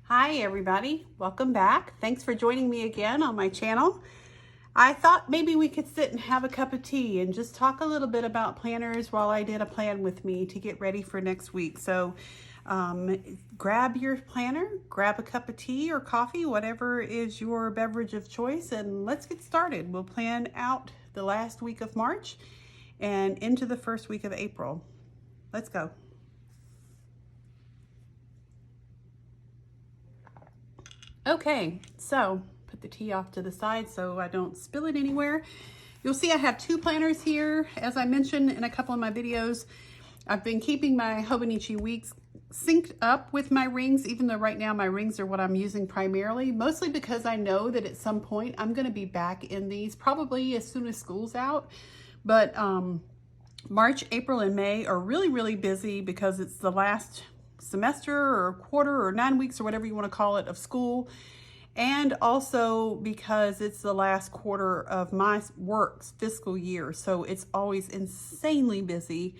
Hi everybody, welcome back. Thanks for joining me again on my channel. I thought maybe we could sit and have a cup of tea and just talk a little bit about planners while I did a plan with me to get ready for next week. So grab your planner, grab a cup of tea or coffee, whatever is your beverage of choice, and let's get started. We'll plan out the last week of March and into the first week of April. Let's go. Okay, so put the tea off to the side so I don't spill it anywhere. You'll see I have two planners here. As I mentioned in a couple of my videos, I've been keeping my Hobonichi weeks synced up with my rings, even though right now my rings are what I'm using primarily, mostly because I know that at some point I'm going to be back in these, probably as soon as school's out. But March, April, and May are really busy because it's the last semester or quarter or 9 weeks or whatever you want to call it of school, and also because it's the last quarter of my work's fiscal year, so it's always insanely busy.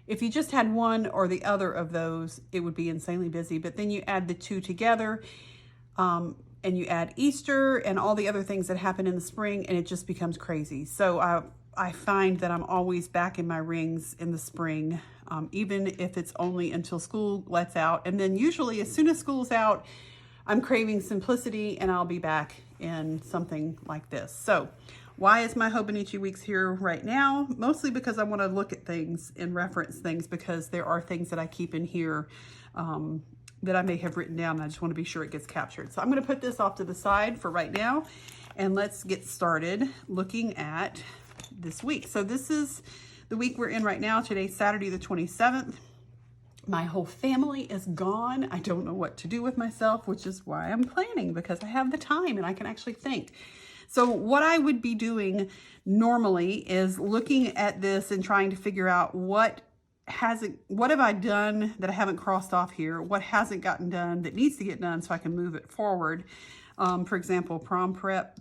If you just had one or the other of those, it would be insanely busy, but then you add the two together, and you add Easter and all the other things that happen in the spring, and it just becomes crazy. So I find that I'm always back in my rings in the spring, even if it's only until school lets out. And then usually as soon as school's out, I'm craving simplicity and I'll be back in something like this. So why is my Hobonichi weeks here right now? Mostly because I want to look at things and reference things, because there are things that I keep in here that I may have written down, and I just want to be sure it gets captured. So I'm going to put this off to the side for right now, and let's get started looking at this week. So this is the week we're in right now. Today's Saturday the 27th. My whole family is gone. I don't know what to do with myself, which is why I'm planning, because I have the time and I can actually think. So what I would be doing normally is looking at this and trying to figure out what have I done that I haven't crossed off here? What hasn't gotten done that needs to get done so I can move it forward? For example, prom prep,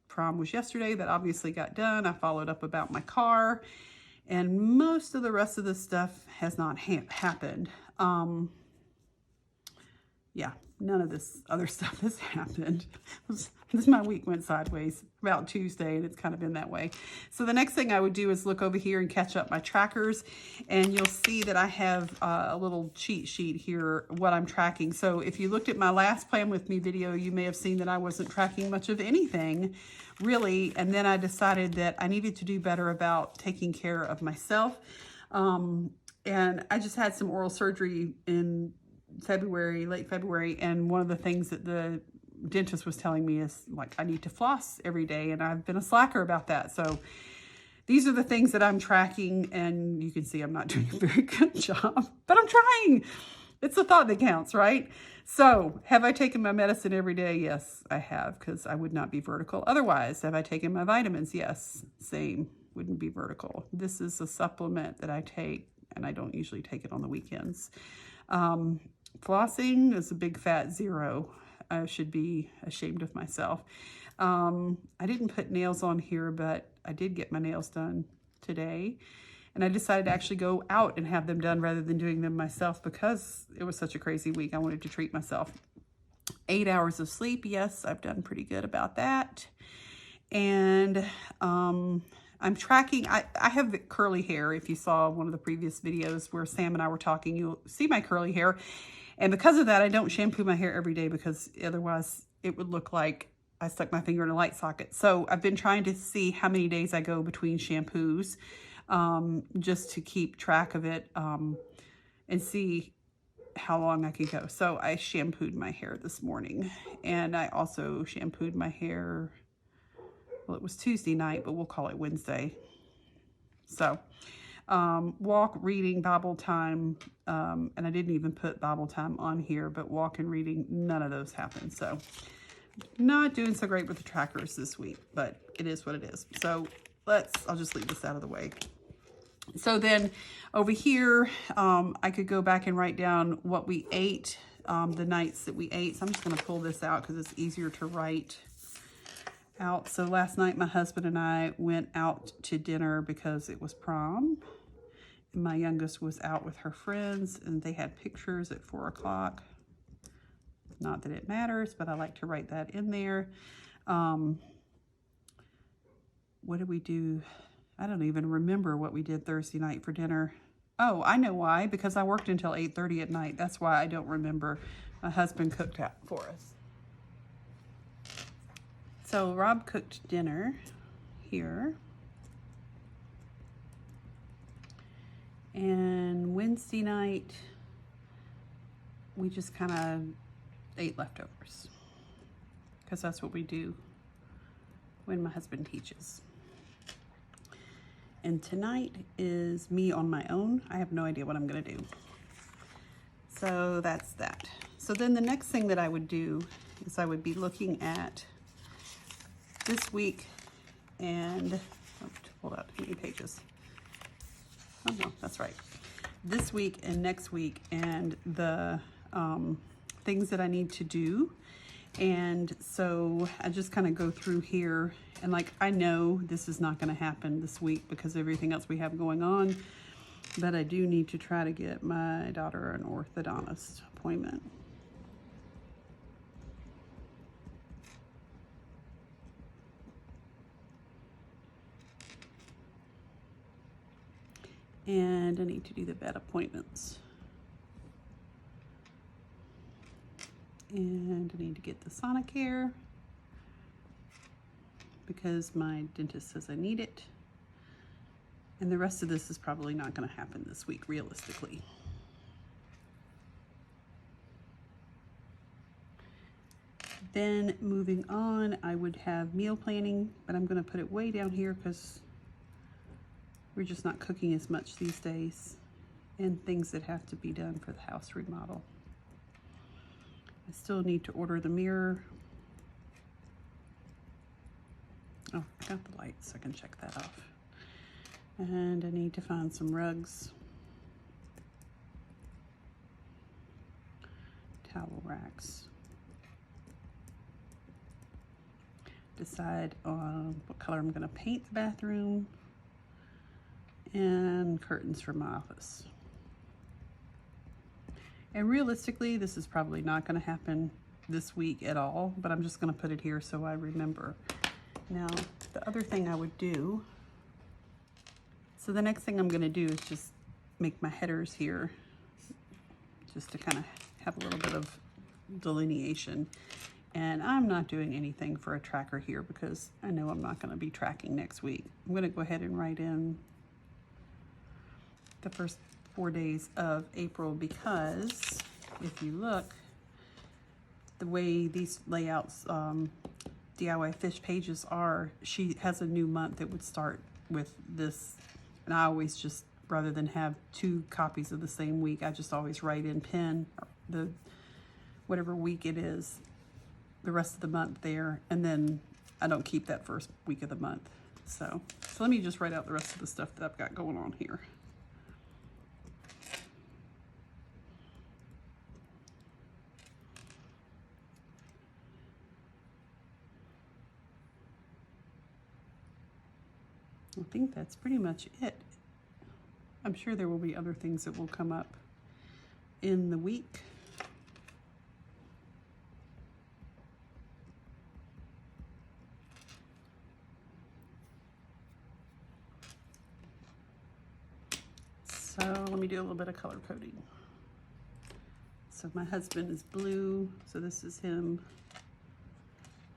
prom was yesterday. That obviously got done. I followed up about my car, and most of the rest of the stuff has not happened. Yeah, none of this other stuff has happened. My week went sideways about Tuesday, and it's kind of been that way. So the next thing I would do is look over here and catch up my trackers, and you'll see that I have a little cheat sheet here, what I'm tracking. So if you looked at my last Plan With Me video, you may have seen that I wasn't tracking much of anything, really, and then I decided that I needed to do better about taking care of myself. And I just had some oral surgery in February, late February, and one of the things that the dentist was telling me is, like, I need to floss every day, and I've been a slacker about that. So these are the things that I'm tracking, and you can see I'm not doing a very good job, but I'm trying. It's the thought that counts, right? So have I taken my medicine every day? Yes, I have, because I would not be vertical otherwise. Have I taken my vitamins? Yes, same, wouldn't be vertical. This is a supplement that I take, and I don't usually take it on the weekends. Flossing is a big fat 0. I should be ashamed of myself. I didn't put nails on here, but I did get my nails done today. And I decided to actually go out and have them done rather than doing them myself, because it was such a crazy week. I wanted to treat myself. 8 hours of sleep. Yes, I've done pretty good about that. And I'm tracking, I have curly hair. If you saw one of the previous videos where Sam and I were talking, you'll see my curly hair. And because of that, I don't shampoo my hair every day, because otherwise it would look like I stuck my finger in a light socket. So I've been trying to see how many days I go between shampoos, just to keep track of it, and see how long I can go. So I shampooed my hair this morning, and I also shampooed my hair, well, it was Tuesday night, but we'll call it Wednesday. So walk, reading, Bible time, and I didn't even put Bible time on here, but walk and reading, none of those happened. So not doing so great with the trackers this week, but it is what it is. So I'll just leave this out of the way. So then over here, I could go back and write down what we ate, the nights that we ate. So I'm just going to pull this out because it's easier to write out. So last night, my husband and I went out to dinner because it was prom. And my youngest was out with her friends, and they had pictures at 4 o'clock. Not that it matters, but I like to write that in there. What did we do? I don't even remember what we did Thursday night for dinner. Oh, I know why, because I worked until 8:30 at night. That's why I don't remember. My husband cooked out for us. So Rob cooked dinner here. And Wednesday night, we just kind of ate leftovers, because that's what we do when my husband teaches. And tonight is me on my own. I have no idea what I'm gonna do. So that's that. So then the next thing that I would do is I would be looking at this week and, hold out, how many pages? Oh no, that's right. This week and next week, and the things that I need to do. And so I just kind of go through here, and like, I know this is not going to happen this week because of everything else we have going on, but I do need to try to get my daughter an orthodontist appointment. And I need to do the vet appointments. And I need to get the Sonicare because my dentist says I need it. And the rest of this is probably not going to happen this week, realistically. Then moving on, I would have meal planning, but I'm going to put it way down here because we're just not cooking as much these days, and things that have to be done for the house remodel. I still need to order the mirror. Oh, I got the light, so I can check that off. And I need to find some rugs, towel racks. Decide on what color I'm going to paint the bathroom, and curtains for my office. And realistically, this is probably not going to happen this week at all, but I'm just going to put it here so I remember. Now, the other thing I would do, so the next thing I'm going to do is just make my headers here, just to kind of have a little bit of delineation. And I'm not doing anything for a tracker here because I know I'm not going to be tracking next week. I'm going to go ahead and write in the first 4 days of April, because if you look, the way these layouts, DIY Fish pages are, she has a new month that would start with this. And I always just, rather than have 2 copies of the same week, I just always write in pen the whatever week it is, the rest of the month there, and then I don't keep that first week of the month. So let me just write out the rest of the stuff that I've got going on here. I think that's pretty much it. I'm sure there will be other things that will come up in the week. So let me do a little bit of color coding. So my husband is blue, so this is him.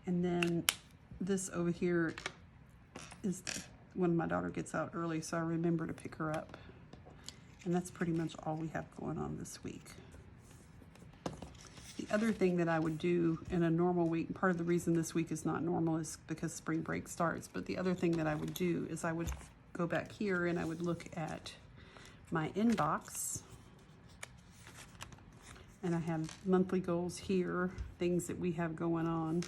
And then this over here is when my daughter gets out early, so I remember to pick her up. And that's pretty much all we have going on this week. The other thing that I would do in a normal week, part of the reason this week is not normal is because spring break starts, but the other thing that I would do is I would go back here and I would look at my inbox. And I have monthly goals here, things that we have going on.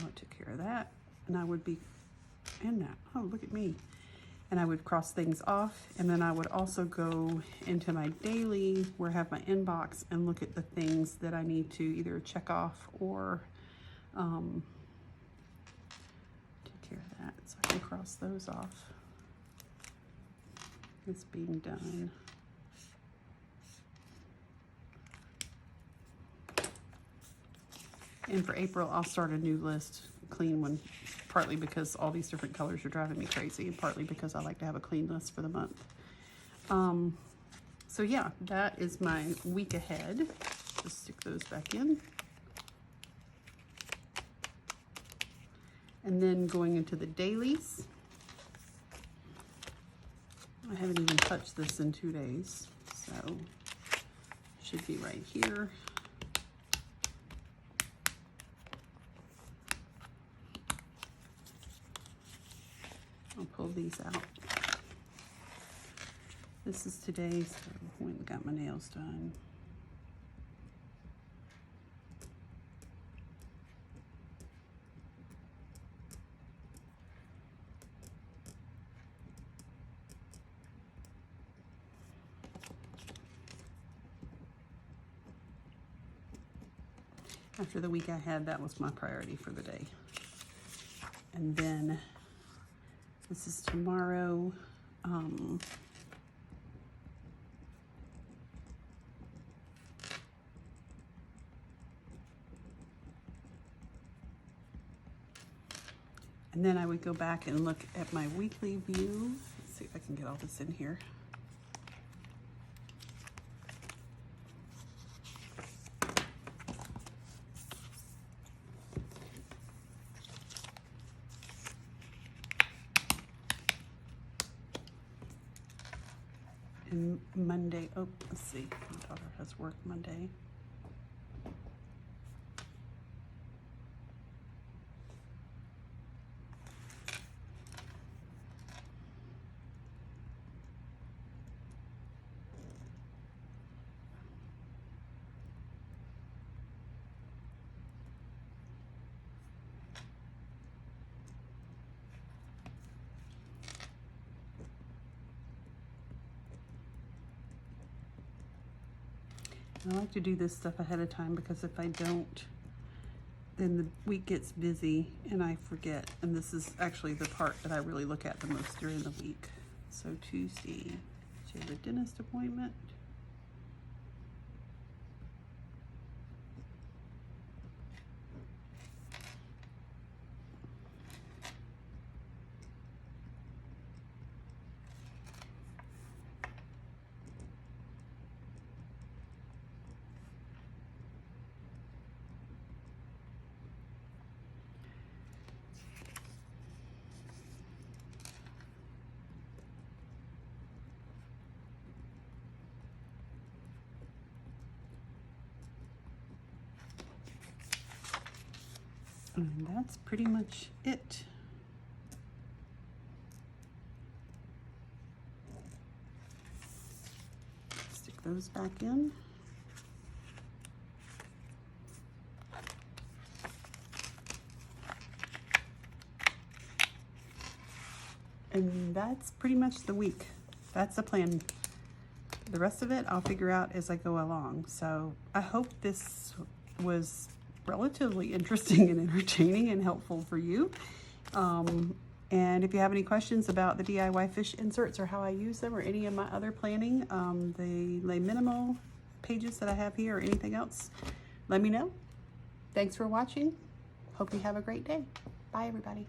Oh, I took care of that. And I would be in that. Oh, look at me. And I would cross things off, and then I would also go into my daily where I have my inbox and look at the things that I need to either check off or take care of that. So I can cross those off. It's being done. And for April, I'll start a new list, a clean one, partly because all these different colors are driving me crazy, and partly because I like to have a clean list for the month. So yeah, that is my week ahead. Just stick those back in. And then going into the dailies. I haven't even touched this in 2 days, so should be right here. I'll pull these out. This is today, so I went and got my nails done. After the week I had, that was my priority for the day. And then this is tomorrow. And then I would go back and look at my weekly view. Let's see if I can get all this in here. And Monday, oh, let's see, my daughter has work Monday. I like to do this stuff ahead of time because if I don't, then the week gets busy and I forget. And this is actually the part that I really look at the most during the week. So Tuesday, she has a dentist appointment. And that's pretty much it. Stick those back in. And that's pretty much the week. That's the plan. The rest of it I'll figure out as I go along. So I hope this was relatively interesting and entertaining and helpful for you. And if you have any questions about the DIY fish inserts or how I use them or any of my other planning, the Les Minimal pages that I have here or anything else, let me know. Thanks for watching. Hope you have a great day. Bye, everybody.